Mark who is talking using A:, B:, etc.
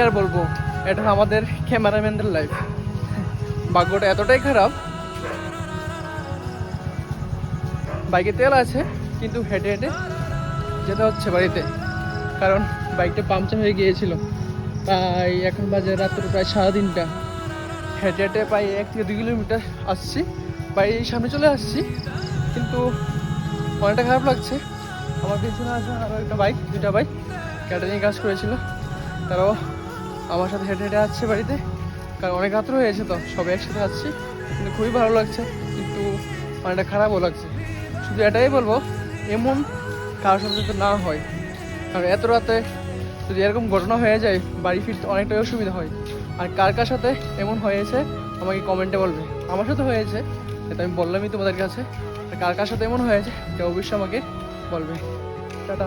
A: আর বলবো, এটা আমাদের ক্যামেরাম্যানদের লাইফ। ভাগ্যটা এতটাই খারাপ, বাইকে তেল আছে কিন্তু হেঁটে হেঁটে যেতে হচ্ছে বাড়িতে, কারণ বাইকটা পাংচার হয়ে গিয়েছিল। তাই এখন বাজে রাত্র প্রায় 3:30। হেঁটে হেঁটে প্রায় 1 থেকে 2 কিলোমিটার আসছি, বাড়ির সামনে চলে আসছি, কিন্তু অনেকটা খারাপ লাগছে। আমার পিছনে আছে আরও একটা বাইক, 2টা বাইক ক্যাটারিং কাজ করেছিল, তারাও আমার সাথে হেঁটে হেঁটে আসছে বাড়িতে, কারণ অনেক রাত্র হয়েছে তো সবাই একসাথে আসছি। কিন্তু খুবই ভালো লাগছে, কিন্তু অনেকটা খারাপও লাগছে। শুধু এটাই বলবো, এমন কারোর সাথে যাতে না হয়, কারণ এত রাতে যদি এরকম ঘটনা হয়ে যায় বাড়ি ফিরতে অনেকটাই অসুবিধা হয়। আর কার কার সাথে এমন হয়েছে আমাকে কমেন্টে বলবে। আমার সাথে হয়েছে, এটা আমি বললামই তোমাদের কাছে। আর কার কার সাথে এমন হয়েছে এটা অবশ্যই আমাকে বলবে। টাটা।